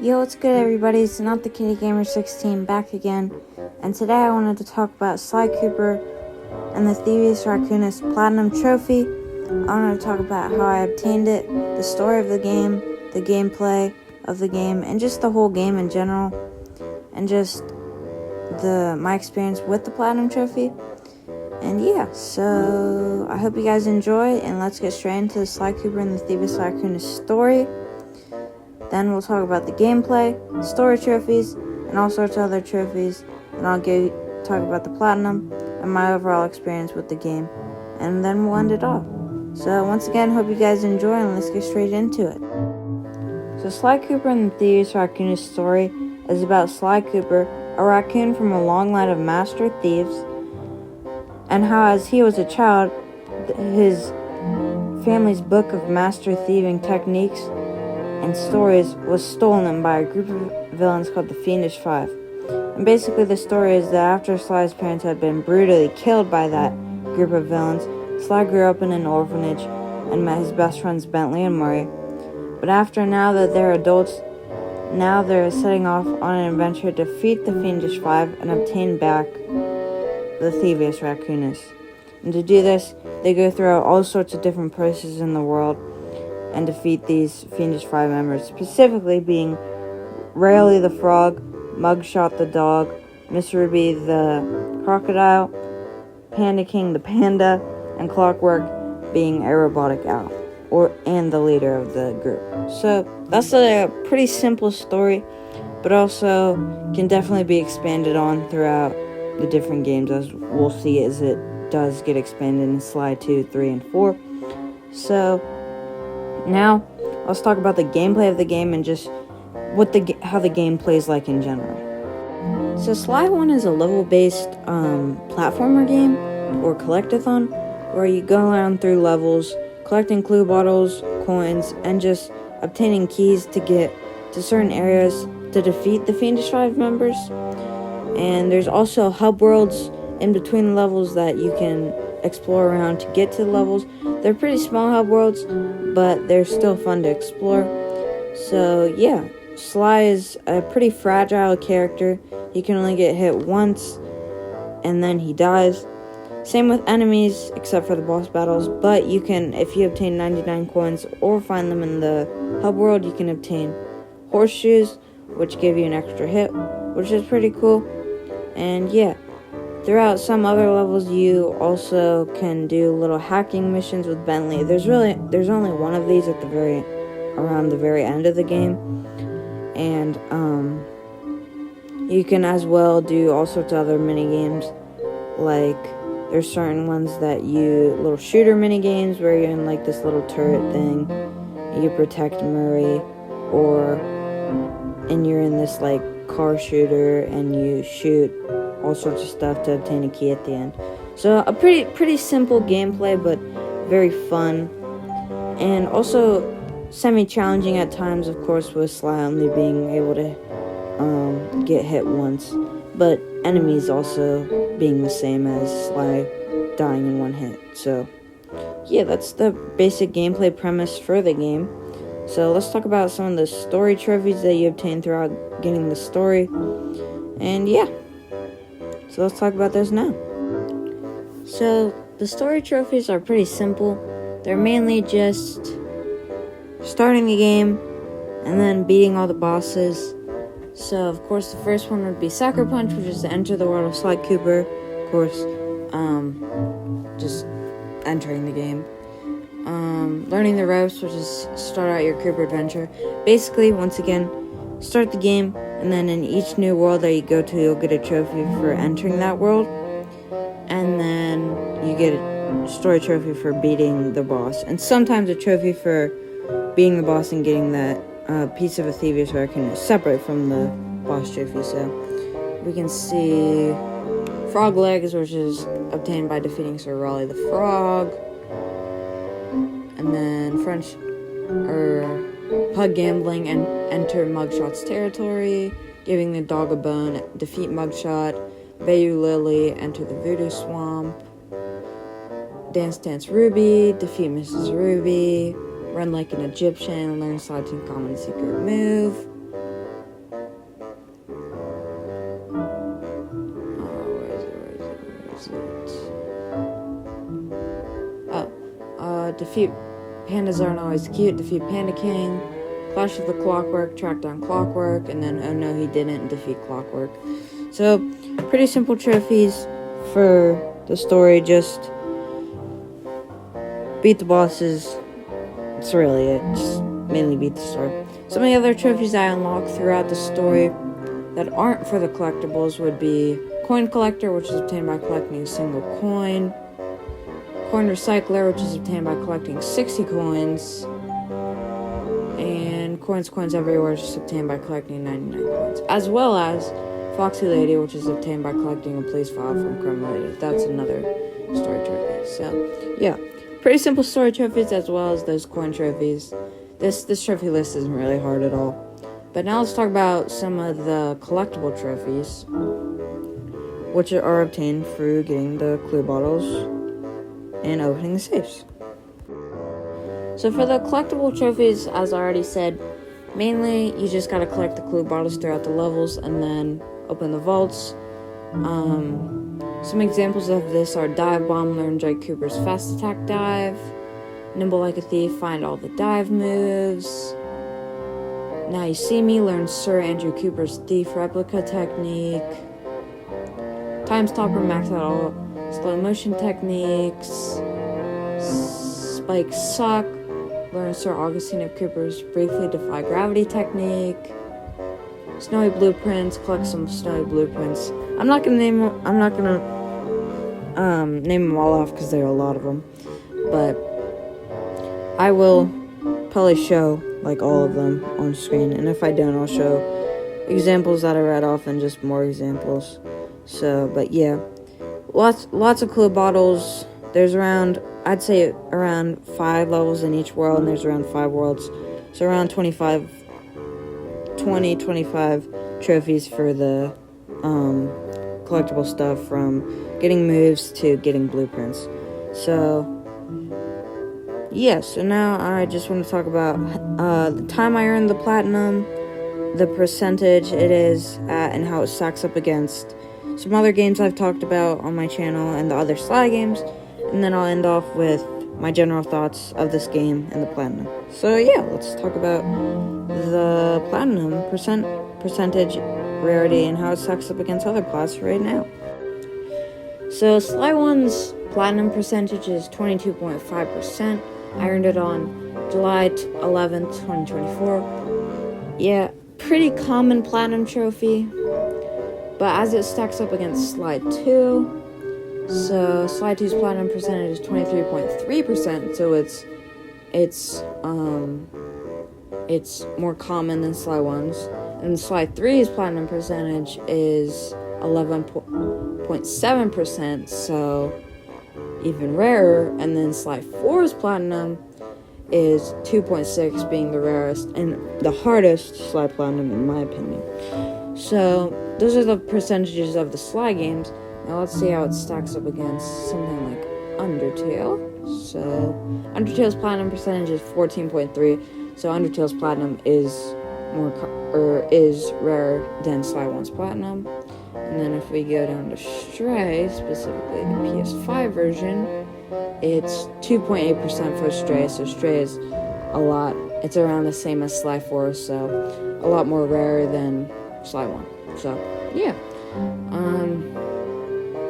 Yo, what's good, everybody? It's Not the Kitty Gamer 16 back again, and today I wanted to talk about Sly Cooper and the Thieviusly Raccoonist Platinum Trophy. I wanted to talk about how I obtained it, the story of the game, the gameplay of the game, and just the whole game in general, and just my experience with the Platinum Trophy. And yeah, so I hope you guys enjoy, and let's get straight into the Sly Cooper and the Thieviusly Raccoonist story. Then we'll talk about the gameplay, story trophies, and all sorts of other trophies. And I'll talk about the platinum and my overall experience with the game. And then we'll end it off. So once again, hope you guys enjoy, and let's get straight into it. So Sly Cooper and the Thieviusly Raccoonist story is about Sly Cooper, a raccoon from a long line of master thieves, and how as he was a child, his family's book of master thieving techniques and stories was stolen by a group of villains called the Fiendish Five. And basically the story is that after Sly's parents had been brutally killed by that group of villains, Sly grew up in an orphanage and met his best friends Bentley and Murray. But now that they're adults, now they're setting off on an adventure to defeat the Fiendish Five and obtain back the Thieviusly Raccoonist. And to do this, they go through all sorts of different places in the world and defeat these Fiendish Five members, specifically being Rayleigh the Frog, Mugshot the Dog, Miss Ruby the Crocodile, Panda King the Panda, and Clockwork being a robotic owl, and the leader of the group. So that's a pretty simple story, but also can definitely be expanded on throughout the different games, as we'll see as it does get expanded in Sly 2, 3, and 4. So now, let's talk about the gameplay of the game and just how the game plays like in general. So Sly 1 is a level-based platformer game, or collectathon, where you go around through levels, collecting clue bottles, coins, and just obtaining keys to get to certain areas to defeat the Fiendish Five members. And there's also hub worlds in between the levels that you can explore around to get to the levels. They're pretty small hub worlds, but they're still fun to explore. So yeah, Sly is a pretty fragile character. He can only get hit once, and then he dies. Same with enemies, except for the boss battles, but you can, if you obtain 99 coins or find them in the hub world, you can obtain horseshoes, which give you an extra hit, which is pretty cool. And yeah, throughout some other levels, you also can do little hacking missions with Bentley. There's only one of these around the very end of the game, and you can as well do all sorts of other mini games. Like there's certain ones little shooter mini games where you're in like this little turret thing, you protect Murray, and you're in this like car shooter and you shoot all sorts of stuff to obtain a key at the end. So a pretty simple gameplay, but very fun, and also semi-challenging at times, of course, with Sly only being able to get hit once, but enemies also being the same as Sly dying in one hit. So yeah, that's the basic gameplay premise for the game. So let's talk about some of the story trophies that you obtain throughout getting the story. And yeah, so let's talk about those now. So the story trophies are pretty simple. They're mainly just starting the game and then beating all the bosses. So of course the first one would be Sucker Punch, which is to enter the world of Sly Cooper. Of course, just entering the game. Learning the ropes, which is start out your Cooper adventure. Basically, once again, start the game, and then in each new world that you go to, you'll get a trophy for entering that world, and then you get a story trophy for beating the boss, and sometimes a trophy for beating the boss and getting that piece of a Thieviusly Raccoonist separate from the boss trophy. So we can see Frog Legs, which is obtained by defeating Sir Raleigh the Frog. And then Pug Gambling and enter Mugshot's territory, giving the dog a bone, defeat Mugshot, Bayou Lily, enter the Voodoo Swamp, Dance Ruby, defeat Mrs. Ruby, run like an Egyptian, learn Sly 2 common secret move, defeat pandas aren't always cute, defeat Panda King, Clash of the Clockwork, track down Clockwork, and then, oh no, he didn't defeat Clockwork. So, pretty simple trophies for the story, just beat the bosses. That's really it, just mainly beat the story. Some of the other trophies I unlocked throughout the story that aren't for the collectibles would be Coin Collector, which is obtained by collecting a single coin, Coin Recycler, which is obtained by collecting 60 coins, and Coins Everywhere, which is obtained by collecting 99 coins, as well as Foxy Lady, which is obtained by collecting a police file from Crime Lady. That's another story trophy. So, yeah, pretty simple story trophies as well as those coin trophies. This trophy list isn't really hard at all. But now let's talk about some of the collectible trophies, which are obtained through getting the clue bottles and opening the safes. So for the collectible trophies, as I already said, mainly you just gotta collect the clue bottles throughout the levels and then open the vaults. Some examples of this are Dive Bomb, learn Drake Cooper's Fast Attack Dive, Nimble Like a Thief, find all the dive moves, Now You See Me, learn Sir Andrew Cooper's Thief Replica Technique, Time Stopper, max out all slow motion techniques, Spike Sock, learn Sir Augustine Cooper's Briefly Defy Gravity Technique, Snowy Blueprints, collect some Snowy Blueprints. I'm not gonna name them all off because there are a lot of them, but I will probably show like all of them on screen, and if I don't, I'll show examples that I read off and just more examples. So, but yeah, lots of clue bottles. There's I'd say around 5 levels in each world, and there's around 5 worlds, so around 25 trophies for the collectible stuff, from getting moves to getting blueprints. So yeah, so now I just want to talk about the time I earned the platinum, the percentage it is at, and how it stacks up against some other games I've talked about on my channel and the other Sly games, and then I'll end off with my general thoughts of this game and the platinum. So yeah, let's talk about the platinum percentage, rarity, and how it stacks up against other plats right now. So Sly 1's platinum percentage is 22.5%. I earned it on July 11th, 2024. Yeah, pretty common platinum trophy, but as it stacks up against Sly 2, so Sly 2's platinum percentage is 23.3%, so it's more common than Sly 1's, and Sly 3's platinum percentage is 11.7%, so even rarer, and then Sly 4's platinum is 2.6, being the rarest and the hardest Sly platinum in my opinion. So those are the percentages of the Sly games. Now let's see how it stacks up against something like Undertale. So Undertale's platinum percentage is 14.3, so Undertale's platinum is is rarer than Sly 1's platinum. And then if we go down to Stray, specifically the PS5 version, it's 2.8% for Stray, so Stray is it's around the same as Sly 4, so a lot more rarer than Sly 1. So, yeah.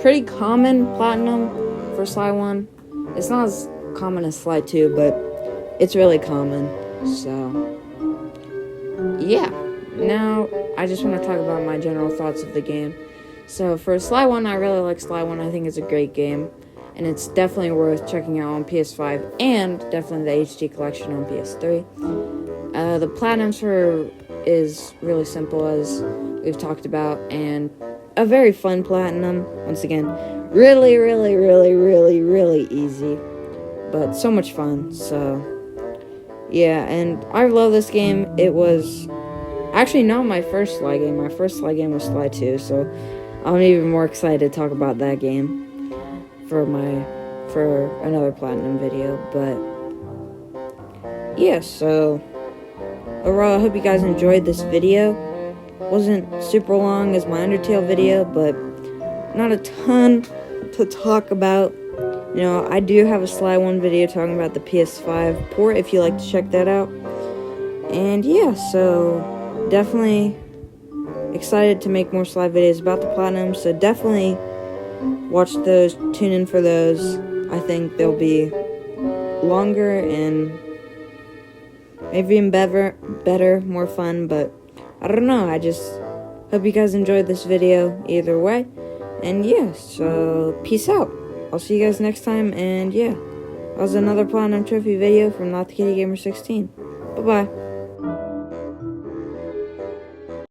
Pretty common platinum for Sly 1. It's not as common as Sly 2, but it's really common, so yeah. Now, I just want to talk about my general thoughts of the game. So, for Sly 1, I really like Sly 1. I think it's a great game, and it's definitely worth checking out on PS5, and definitely the HD collection on PS3. The platinum is really simple, as we've talked about, and a very fun platinum. Once again, really, really, really, really, really easy, but so much fun. So, yeah, and I love this game. It was actually not my first Sly game. My first Sly game was Sly 2, so I'm even more excited to talk about that game for another platinum video. But yeah, so overall, I hope you guys enjoyed this video. Wasn't super long as my Undertale video, but not a ton to talk about. You know, I do have a Sly 1 video talking about the PS5 port if you like to check that out. And yeah, so definitely excited to make more Sly videos about the Platinum, so definitely watch those, tune in for those. I think they'll be longer and maybe even better, more fun, but I don't know. I just hope you guys enjoyed this video either way. And yeah, so peace out. I'll see you guys next time, and yeah, that was another Platinum Trophy video from Not the Kitty Gamer 16. Bye-bye.